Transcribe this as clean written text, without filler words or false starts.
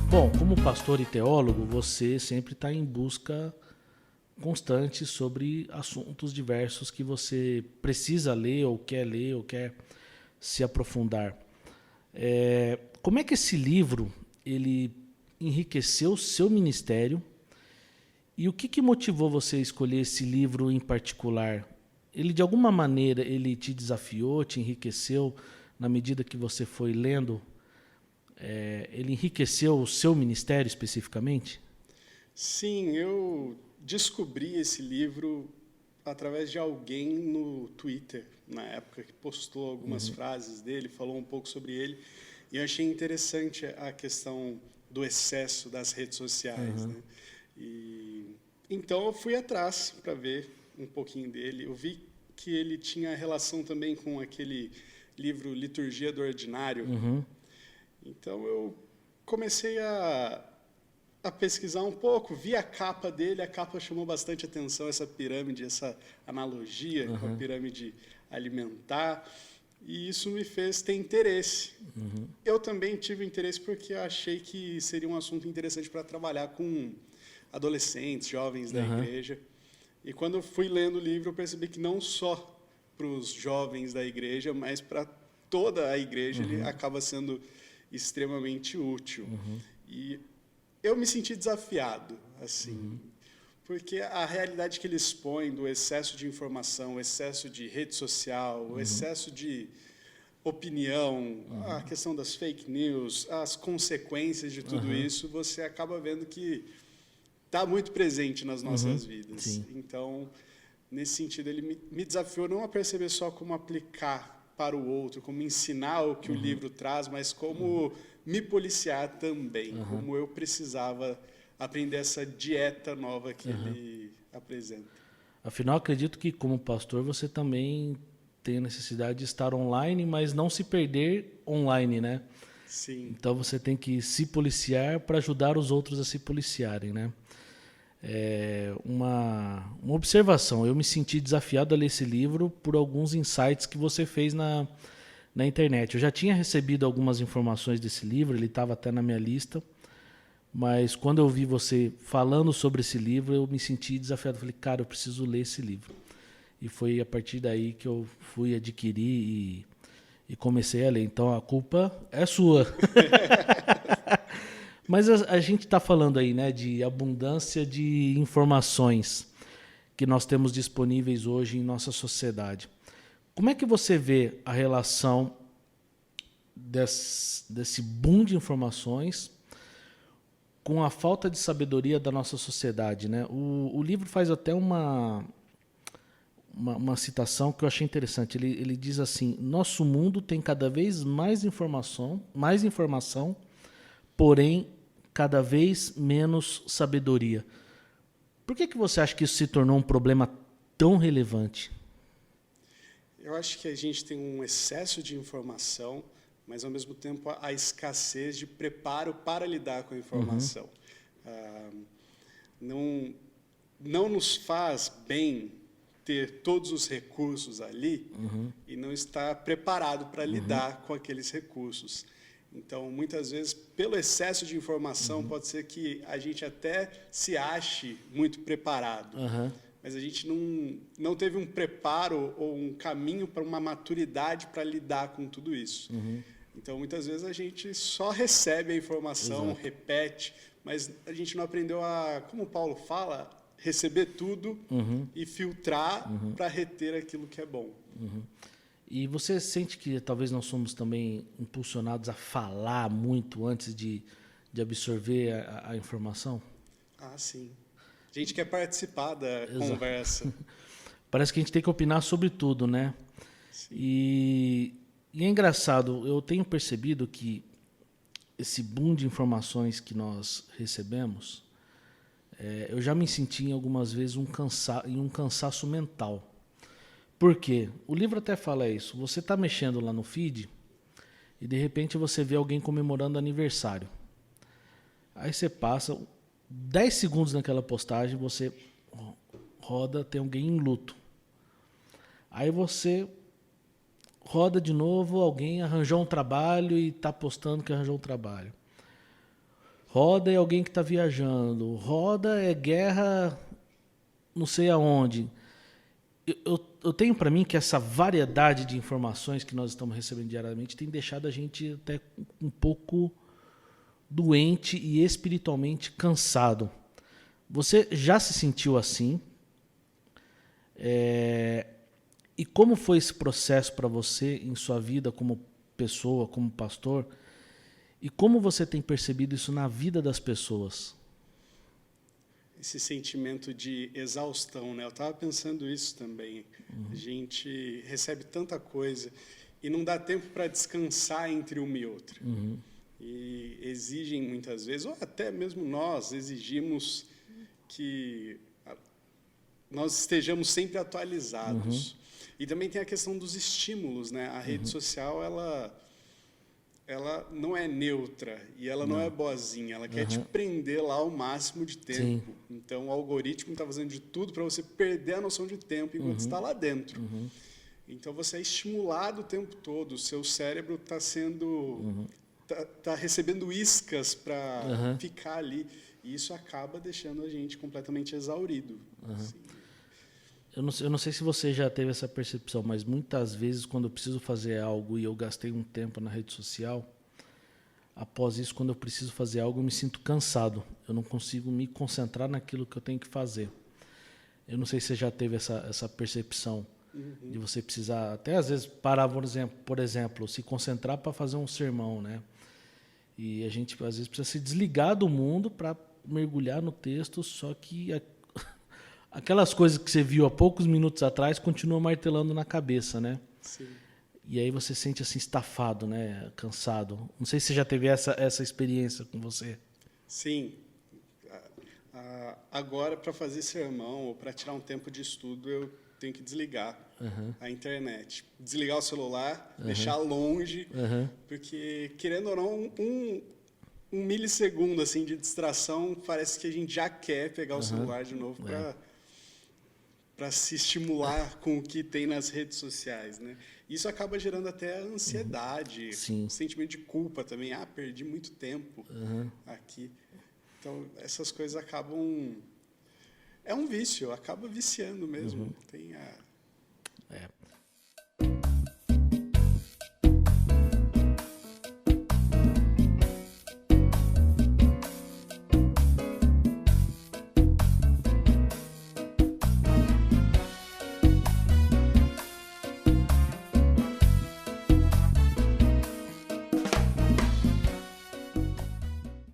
Bom, como pastor e teólogo, você sempre está em busca constante sobre assuntos diversos que você precisa ler ou quer se aprofundar. Como é que esse livro ele enriqueceu o seu ministério e o que motivou você a escolher esse livro em particular? Ele, de alguma maneira, ele te desafiou, te enriqueceu na medida que você foi lendo? Ele enriqueceu o seu ministério especificamente? Sim, eu descobri esse livro através de alguém no Twitter, na época, que postou algumas frases dele, falou um pouco sobre ele, e eu achei interessante a questão do excesso das redes sociais, né? Então eu fui atrás para ver um pouquinho dele. Eu vi que ele tinha relação também com aquele livro Liturgia do Ordinário. Então eu comecei a pesquisar um pouco, vi a capa dele, a capa chamou bastante atenção, essa pirâmide, essa analogia com a pirâmide alimentar, e isso me fez ter interesse. Eu também tive interesse porque eu achei que seria um assunto interessante para trabalhar com adolescentes, jovens da igreja. E quando eu fui lendo o livro, eu percebi que não só para os jovens da igreja, mas para toda a igreja ele acaba sendo extremamente útil. E eu me senti desafiado, assim, porque a realidade que ele expõe do excesso de informação, o excesso de rede social, o excesso de opinião, a questão das fake news, as consequências de tudo isso, você acaba vendo que está muito presente nas nossas vidas. Sim. Então, nesse sentido, ele me desafiou não a perceber só como aplicar para o outro, como ensinar o que o livro traz, mas como me policiar também, como eu precisava aprender essa dieta nova que ele apresenta. Afinal, acredito que como pastor você também tem a necessidade de estar online, mas não se perder online, né? Sim. Então você tem que se policiar para ajudar os outros a se policiarem, né? Uma observação, eu me senti desafiado a ler esse livro por alguns insights que você fez na internet. Eu já tinha recebido algumas informações desse livro, ele estava até na minha lista, mas quando eu vi você falando sobre esse livro, eu me senti desafiado. Falei, cara, eu preciso ler esse livro. E foi a partir daí que eu fui adquirir e comecei a ler. Então a culpa é sua. Mas a gente está falando aí, né, de abundância de informações que nós temos disponíveis hoje em nossa sociedade. Como é que você vê a relação desse boom de informações com a falta de sabedoria da nossa sociedade, né? O livro faz até uma citação que eu achei interessante. Ele diz assim: nosso mundo tem cada vez mais informação, porém cada vez menos sabedoria. Por que você acha que isso se tornou um problema tão relevante? Eu acho que a gente tem um excesso de informação, mas ao mesmo tempo a escassez de preparo para lidar com a informação. Não nos faz bem ter todos os recursos ali e não estar preparado para lidar com aqueles recursos. Então, muitas vezes, pelo excesso de informação, pode ser que a gente até se ache muito preparado, mas a gente não teve um preparo ou um caminho para uma maturidade para lidar com tudo isso. Então, muitas vezes, a gente só recebe a informação, repete, mas a gente não aprendeu a, como o Paulo fala, receber tudo e filtrar para reter aquilo que é bom. E você sente que talvez nós somos também impulsionados a falar muito antes de absorver a informação? Ah, sim. A gente quer participar da conversa. Parece que a gente tem que opinar sobre tudo, né? E é engraçado, eu tenho percebido que esse boom de informações que nós recebemos, eu já me senti algumas vezes em um cansaço mental. Por quê? O livro até fala isso. Você está mexendo lá no feed e de repente você vê alguém comemorando aniversário. Aí você passa 10 segundos naquela postagem, você roda, tem alguém em luto. Aí você roda de novo, alguém arranjou um trabalho e está postando que arranjou um trabalho. Roda é alguém que está viajando. Roda é guerra não sei aonde. Eu tenho para mim que essa variedade de informações que nós estamos recebendo diariamente tem deixado a gente até um pouco doente e espiritualmente cansado. Você já se sentiu assim? E como foi esse processo para você em sua vida como pessoa, como pastor? E como você tem percebido isso na vida das pessoas? Esse sentimento de exaustão, né? Eu estava pensando isso também. A gente recebe tanta coisa e não dá tempo para descansar entre uma e outra. E exigem muitas vezes, ou até mesmo nós exigimos que nós estejamos sempre atualizados. E também tem a questão dos estímulos, né? A rede social, ela não é neutra e ela não é boazinha, ela quer te prender lá o máximo de tempo. Sim. Então o algoritmo está fazendo de tudo para você perder a noção de tempo enquanto está lá dentro. Então você é estimulado o tempo todo, o seu cérebro está sendo tá recebendo iscas para ficar ali, e isso acaba deixando a gente completamente exaurido. Assim. Eu não sei se você já teve essa percepção, mas muitas vezes quando eu preciso fazer algo e eu gastei um tempo na rede social, após isso, quando eu preciso fazer algo, eu me sinto cansado. Eu não consigo me concentrar naquilo que eu tenho que fazer. Eu não sei se você já teve essa percepção de você precisar, até às vezes, parar, por exemplo, se concentrar para fazer um sermão, né? E a gente, às vezes, precisa se desligar do mundo para mergulhar no texto, só que aquelas coisas que você viu há poucos minutos atrás continuam martelando na cabeça, né? Sim. E aí você se sente assim estafado, né? Cansado. Não sei se você já teve essa experiência com você. Sim. Agora, para fazer sermão ou para tirar um tempo de estudo, eu tenho que desligar a internet. Desligar o celular, deixar longe, porque, querendo ou não, um milissegundo assim, de distração, parece que a gente já quer pegar o celular de novo para se estimular com o que tem nas redes sociais, né? Isso acaba gerando até ansiedade, sentimento de culpa também. Perdi muito tempo aqui. Então, essas coisas acabam... É um vício, acaba viciando mesmo. Tem